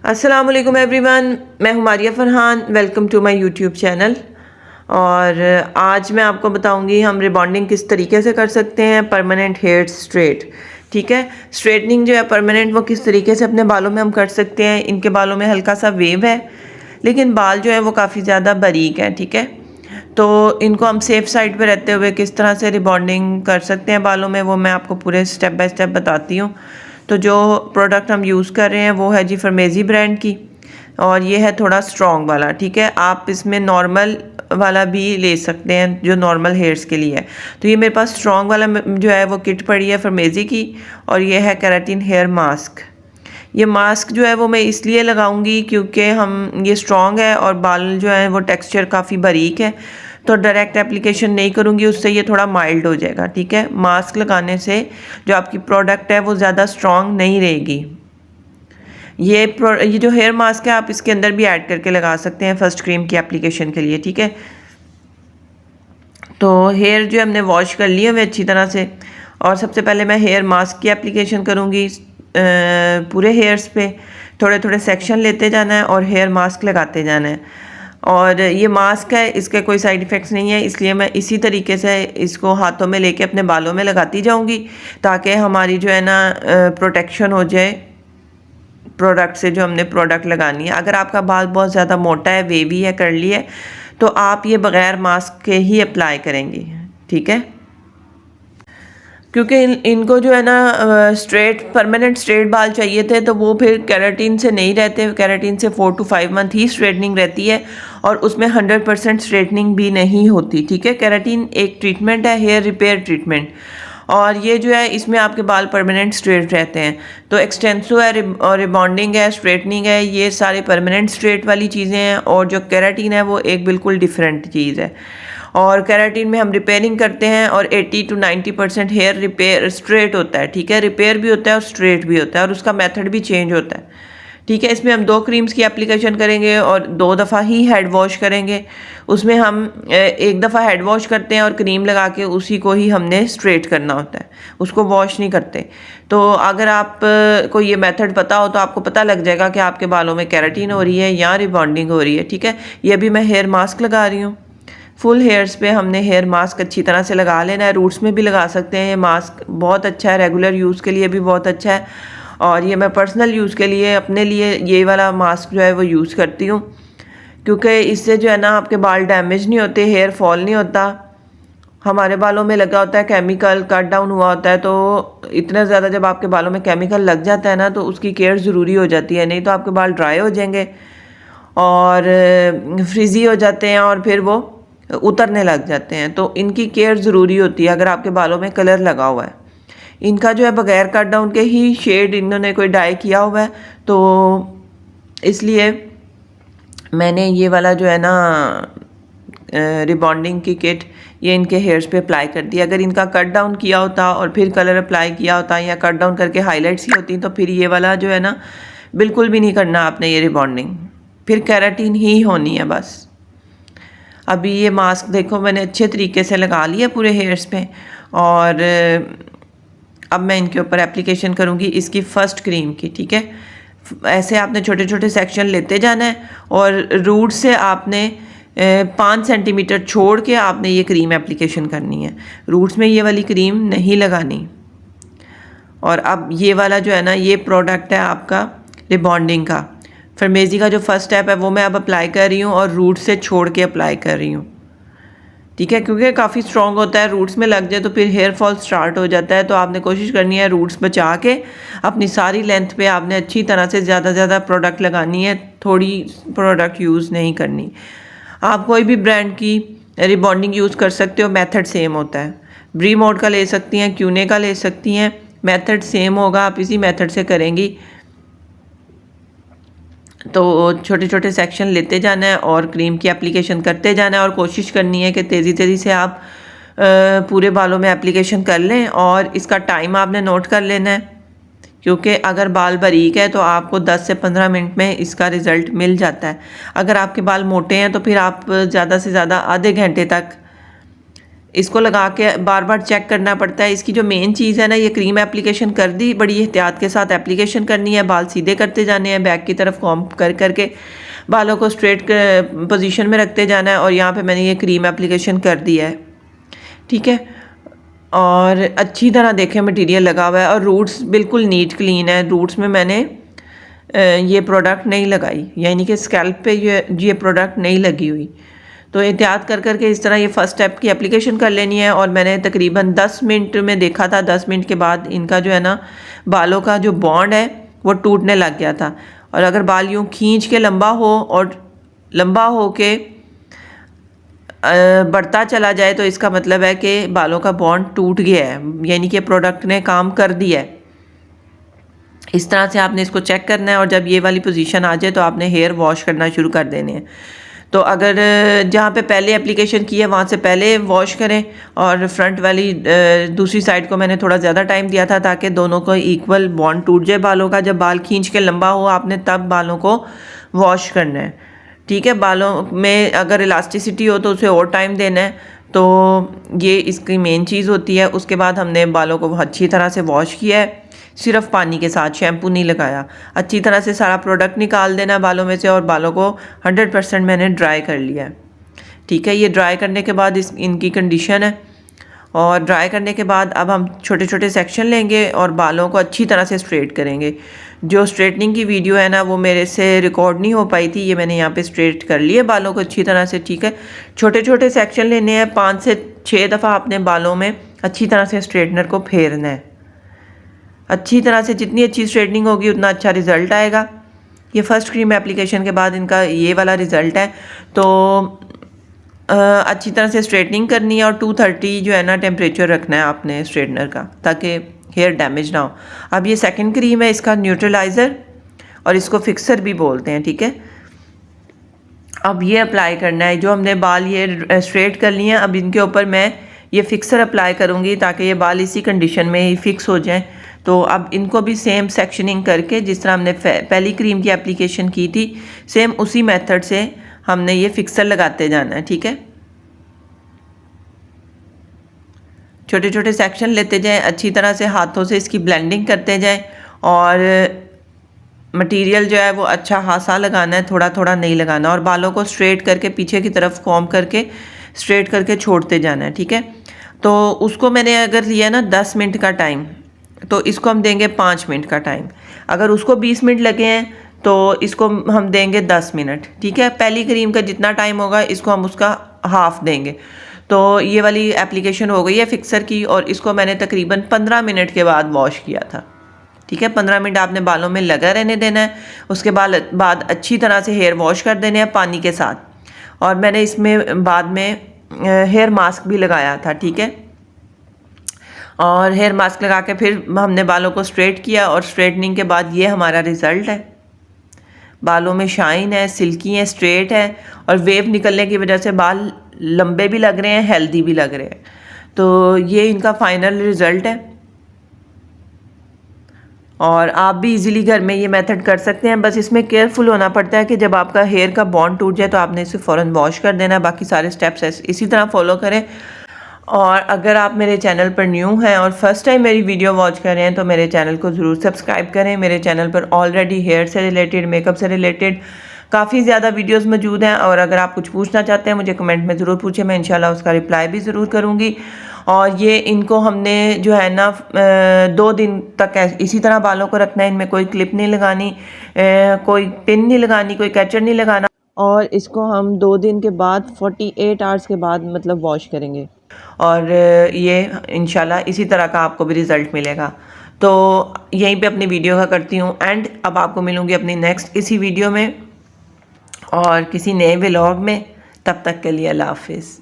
अस्सलाम वालेकुम एवरीवन, मैं हूं Maria Farhan. Welcome to my YouTube channel. और आज मैं आपको बताऊंगी हम रिबॉन्डिंग किस तरीके से कर सकते हैं परमानेंट हेयर स्ट्रेट। ठीक है, स्ट्रेटनिंग जो है परमानेंट वो किस तरीके से अपने बालों में हम कर सकते हैं। इनके बालों में हल्का सा वेव है लेकिन बाल जो है वो काफ़ी ज़्यादा बारीक है। ठीक है, तो इनको हम सेफ़ साइड पे रहते हुए किस तरह से रिबॉन्डिंग कर सकते हैं बालों में, वो मैं आपको पूरे स्टेप बाय स्टेप बताती हूँ। तो जो प्रोडक्ट हम यूज़ कर रहे हैं वो है जी फरमेज़ी ब्रांड की, और ये है थोड़ा स्ट्रॉन्ग वाला। ठीक है, आप इसमें नॉर्मल वाला भी ले सकते हैं जो नॉर्मल हेयर्स के लिए है। तो ये मेरे पास स्ट्रॉन्ग वाला जो है वो किट पड़ी है फरमेज़ी की, और ये है केराटिन हेयर मास्क। ये मास्क जो है वो मैं इसलिए लगाऊंगी क्योंकि हम ये स्ट्रॉन्ग है और बाल जो है वो टेक्सचर काफ़ी बारीक है, तो डायरेक्ट एप्लीकेशन नहीं करूँगी, उससे ये थोड़ा माइल्ड हो जाएगा। ठीक है, मास्क लगाने से जो आपकी प्रोडक्ट है वो ज़्यादा स्ट्रॉन्ग नहीं रहेगी। ये जो हेयर मास्क है आप इसके अंदर भी ऐड करके लगा सकते हैं फर्स्ट क्रीम की एप्लीकेशन के लिए। ठीक है, तो हेयर जो हमने वॉश कर लिए हुए अच्छी तरह से, और सबसे पहले मैं हेयर मास्क की एप्लीकेशन करूँगी पूरे हेयर्स पे। थोड़े थोड़े सेक्शन लेते जाना है और हेयर मास्क लगाते जाना है। और ये मास्क है, इसके कोई साइड इफ़ेक्ट्स नहीं है, इसलिए मैं इसी तरीके से इसको हाथों में लेके अपने बालों में लगाती जाऊंगी ताकि हमारी जो है ना प्रोटेक्शन हो जाए प्रोडक्ट से, जो हमने प्रोडक्ट लगानी है। अगर आपका बाल बहुत ज़्यादा मोटा है, वेवी है, कर्ली है, तो आप ये बग़ैर मास्क के ही अप्लाई करेंगी। ठीक है, क्योंकि इनको जो है ना स्ट्रेट परमानेंट स्ट्रेट बाल चाहिए थे, तो वो फिर केराटिन से नहीं रहते। केराटिन से 4 to 5 मंथ ही स्ट्रेटनिंग रहती है और उसमें 100% स्ट्रेटनिंग भी नहीं होती। ठीक है, केराटिन एक ट्रीटमेंट है, हेयर रिपेयर ट्रीटमेंट, और ये जो है इसमें आपके बाल परमानेंट स्ट्रेट रहते हैं। तो एक्सटेंसो है और रिबॉन्डिंग है, स्ट्रेटनिंग है, ये सारे परमानेंट स्ट्रेट वाली चीज़ें हैं, और जो केराटिन है वो एक बिल्कुल डिफरेंट चीज़ है। और केराटिन में हम रिपेयरिंग करते हैं और 80 to 90% हेयर रिपेयर स्ट्रेट होता है। ठीक है, रिपेयर भी होता है और स्ट्रेट भी होता है, और उसका मेथड भी चेंज होता है। ठीक है, इसमें हम 2 क्रीम्स की एप्लीकेशन करेंगे और 2 दफ़ा ही हेड वॉश करेंगे। उसमें हम एक दफ़ा हेड वॉश करते हैं और क्रीम लगा के उसी को ही हमने स्ट्रेट करना होता है, उसको वॉश नहीं करते। तो अगर आप को ये मेथड पता हो तो आपको पता लग जाएगा कि आपके बालों में केराटिन हो रही है या रिबॉन्डिंग हो रही है। ठीक है, ये भी मैं हेयर मास्क लगा रही हूँ। फुल हेयर्स पे हमने हेयर मास्क अच्छी तरह से लगा लेना है, रूट्स में भी लगा सकते हैं। ये मास्क बहुत अच्छा है, रेगुलर यूज़ के लिए भी बहुत अच्छा है, और ये मैं पर्सनल यूज़ के लिए अपने लिए ये वाला मास्क जो है वो यूज़ करती हूँ, क्योंकि इससे जो है ना आपके बाल डैमेज नहीं होते, हेयर फॉल नहीं होता। हमारे बालों में लगा होता है केमिकल, कट डाउन हुआ होता है, तो इतना ज़्यादा जब आपके बालों में केमिकल लग जाता है ना तो उसकी केयर ज़रूरी हो जाती है, नहीं तो आपके बाल ड्राई हो जाएंगे और फ्रिजी हो जाते हैं और फिर वो उतरने लग जाते हैं। तो इनकी केयर ज़रूरी होती है। अगर आपके बालों में कलर लगा हुआ है, इनका जो है बगैर कट डाउन के ही शेड इन्होंने कोई डाई किया हुआ है, तो इसलिए मैंने ये वाला जो है ना रिबॉन्डिंग की किट ये इनके हेयर्स पे अप्लाई कर दिया। अगर इनका कट डाउन किया होता और फिर कलर अप्लाई किया होता या कट डाउन करके हाईलाइट्स ही होती, तो फिर ये वाला जो है ना बिल्कुल भी नहीं करना आपने ये रिबॉन्डिंग, फिर केराटिन ही होनी है बस। अभी ये मास्क देखो मैंने अच्छे तरीके से लगा लिया पूरे हेयर्स पे, और अब मैं इनके ऊपर एप्लीकेशन करूँगी इसकी फर्स्ट क्रीम की। ठीक है, ऐसे आपने छोटे छोटे सेक्शन लेते जाना है और रूट से आपने 5 सेंटीमीटर छोड़ के आपने ये क्रीम एप्लीकेशन करनी है, रूट्स में ये वाली क्रीम नहीं लगानी। और अब ये वाला जो है ना ये प्रोडक्ट है आपका रिबॉन्डिंग का, फरमेज़ी का जो फर्स्ट स्टेप है वो मैं अब अप्लाई कर रही हूँ और रूट से छोड़ के अप्लाई कर रही हूँ। ठीक है, क्योंकि काफ़ी स्ट्रॉन्ग होता है, रूट्स में लग जाए तो फिर हेयर फॉल स्टार्ट हो जाता है। तो आपने कोशिश करनी है रूट्स बचा के अपनी सारी लेंथ पे आपने अच्छी तरह से ज़्यादा ज़्यादा प्रोडक्ट लगानी है, थोड़ी प्रोडक्ट यूज़ नहीं करनी। आप कोई भी ब्रांड की रिबॉन्डिंग यूज़ कर सकते हो, मेथड सेम होता है। ब्री मोड का ले सकती हैं, क्यूने का ले सकती हैं, मेथड सेम होगा, आप इसी मेथड से करेंगी। तो छोटे छोटे सेक्शन लेते जाना है और क्रीम की एप्लीकेशन करते जाना है, और कोशिश करनी है कि तेज़ी तेज़ी से आप पूरे बालों में एप्लीकेशन कर लें। और इसका टाइम आपने नोट कर लेना है, क्योंकि अगर बाल बारीक है तो आपको 10 से 15 मिनट में इसका रिज़ल्ट मिल जाता है। अगर आपके बाल मोटे हैं तो फिर आप ज़्यादा से ज़्यादा आधे घंटे तक इसको लगा के बार बार चेक करना पड़ता है। इसकी जो मेन चीज़ है ना, ये क्रीम एप्लीकेशन कर दी, बड़ी एहतियात के साथ एप्लीकेशन करनी है, बाल सीधे करते जाने हैं, बैक की तरफ कॉम्ब कर करके बालों को स्ट्रेट पोजीशन में रखते जाना है। और यहाँ पे मैंने ये क्रीम एप्लीकेशन कर दिया है, ठीक है। और अच्छी तरह देखें मटेरियल लगा हुआ है और रूट्स बिल्कुल नीट क्लीन है। रूट्स में मैंने ये प्रोडक्ट नहीं लगाई, यानी कि स्कैल्प पे ये प्रोडक्ट नहीं लगी हुई। तो एहतियात कर करके इस तरह ये फर्स्ट स्टेप की एप्लीकेशन कर लेनी है। और मैंने तकरीबन 10 मिनट में देखा था, 10 मिनट के बाद इनका जो है ना बालों का जो बॉन्ड है वो टूटने लग गया था। और अगर बाल यूँ खींच के लंबा हो और लंबा हो के बढ़ता चला जाए तो इसका मतलब है कि बालों का बॉन्ड टूट गया है, यानी कि प्रोडक्ट ने काम कर दिया है। इस तरह से आपने इसको चेक करना है। और जब ये वाली पोजीशन आ जाए तो आपने हेयर वॉश करना शुरू कर देने हैं। तो अगर जहाँ पे पहले एप्लीकेशन की है वहाँ से पहले वॉश करें, और फ्रंट वाली दूसरी साइड को मैंने थोड़ा ज़्यादा टाइम दिया था ताकि दोनों को इक्वल बॉन्ड टूट जाए बालों का। जब बाल खींच के लंबा हो आपने तब बालों को वॉश करना है, ठीक है। बालों में अगर इलास्टिसिटी हो तो उसे और टाइम देना है, तो ये इसकी मेन चीज़ होती है। उसके बाद हमने बालों को अच्छी तरह से वॉश किया है, सिर्फ पानी के साथ, शैम्पू नहीं लगाया। अच्छी तरह से सारा प्रोडक्ट निकाल देना बालों में से, और बालों को 100% मैंने ड्राई कर लिया है, ठीक है। ये ड्राई करने के बाद इनकी कंडीशन है। और ड्राई करने के बाद अब हम छोटे छोटे सेक्शन लेंगे और बालों को अच्छी तरह से स्ट्रेट करेंगे। जो स्ट्रेटनिंग की वीडियो है ना वो मेरे से रिकॉर्ड नहीं हो पाई थी, ये मैंने यहाँ पे स्ट्रेट कर लिए बालों को अच्छी तरह से, ठीक है। छोटे छोटे सेक्शन लेने हैं, 5 से 6 दफ़ा अपने बालों में अच्छी तरह से स्ट्रेटनर को फेरना है। अच्छी तरह से, जितनी अच्छी स्ट्रेटनिंग होगी उतना अच्छा रिज़ल्ट आएगा। ये फर्स्ट क्रीम एप्लीकेशन के बाद इनका ये वाला रिज़ल्ट है। तो अच्छी तरह से स्ट्रेटनिंग करनी है, और 230 जो है ना टेम्परेचर रखना है आपने स्ट्रेटनर का, ताकि हेयर डैमेज ना हो। अब ये सेकंड क्रीम है, इसका न्यूट्रलाइज़र, और इसको फिक्सर भी बोलते हैं, ठीक है। अब ये अप्लाई करना है। जो हमने बाल ये स्ट्रेट कर लिए हैं, अब इनके ऊपर मैं ये फिक्सर अप्लाई करूँगी ताकि ये बाल इसी कंडीशन में ही फिक्स हो जाएं। तो अब इनको भी सेम सेक्शनिंग करके, जिस तरह हमने पहली क्रीम की एप्लीकेशन की थी, सेम उसी मेथड से हमने ये फिक्सर लगाते जाना है, ठीक है। छोटे छोटे सेक्शन लेते जाएं, अच्छी तरह से हाथों से इसकी ब्लेंडिंग करते जाएं, और मटेरियल जो है वो अच्छा खासा लगाना है, थोड़ा थोड़ा नहीं लगाना। और बालों को स्ट्रेट करके पीछे की तरफ कॉम्ब करके स्ट्रेट करके छोड़ते जाना है, ठीक है। तो उसको मैंने अगर लिया ना 10 मिनट का टाइम, तो इसको हम देंगे 5 मिनट का टाइम। अगर उसको 20 मिनट लगे हैं तो इसको हम देंगे 10 मिनट, ठीक है। पहली क्रीम का जितना टाइम होगा इसको हम उसका हाफ देंगे। तो ये वाली एप्लीकेशन हो गई है फिक्सर की, और इसको मैंने तकरीबन 15 मिनट के बाद वॉश किया था, ठीक है। 15 मिनट आपने बालों में लगा रहने देना है। उसके बाद अच्छी तरह से हेयर वॉश कर देने हैं पानी के साथ। और मैंने इसमें बाद में हेयर मास्क भी लगाया था, ठीक है। और हेयर मास्क लगा के फिर हमने बालों को स्ट्रेट किया, और स्ट्रेटनिंग के बाद ये हमारा रिज़ल्ट है। बालों में शाइन है, सिल्की है, स्ट्रेट है, और वेव निकलने की वजह से बाल लंबे भी लग रहे हैं, हेल्दी भी लग रहे हैं। तो ये इनका फाइनल रिज़ल्ट है। और आप भी इजीली घर में ये मेथड कर सकते हैं। बस इसमें केयरफुल होना पड़ता है कि जब आपका हेयर का बॉन्ड टूट जाए तो आपने इसे फ़ौरन वॉश कर देना है। बाकी सारे स्टेप्स इसी तरह फॉलो करें। और अगर आप मेरे चैनल पर न्यू हैं और फर्स्ट टाइम मेरी वीडियो वॉच कर रहे हैं तो मेरे चैनल को ज़रूर सब्सक्राइब करें। मेरे चैनल पर ऑलरेडी हेयर से रिलेटेड, मेकअप से रिलेटेड काफ़ी ज़्यादा वीडियोस मौजूद हैं। और अगर आप कुछ पूछना चाहते हैं मुझे कमेंट में ज़रूर पूछें, मैं इंशाल्लाह उसका रिप्लाई भी ज़रूर करूँगी। और ये इनको हमने जो है ना 2 दिन तक इसी तरह बालों को रखना है। इनमें कोई क्लिप नहीं लगानी, कोई पिन नहीं लगानी, कोई कैचर नहीं लगाना। और इसको हम 2 दिन के बाद 48 आवर्स के बाद मतलब वॉश करेंगे, और ये इंशाल्लाह इसी तरह का आपको भी रिज़ल्ट मिलेगा। तो यहीं पे अपनी वीडियो का करती हूँ एंड। अब आपको मिलूँगी अपनी नेक्स्ट इसी वीडियो में और किसी नए व्लॉग में। तब तक के लिए अल्लाह हाफिज़।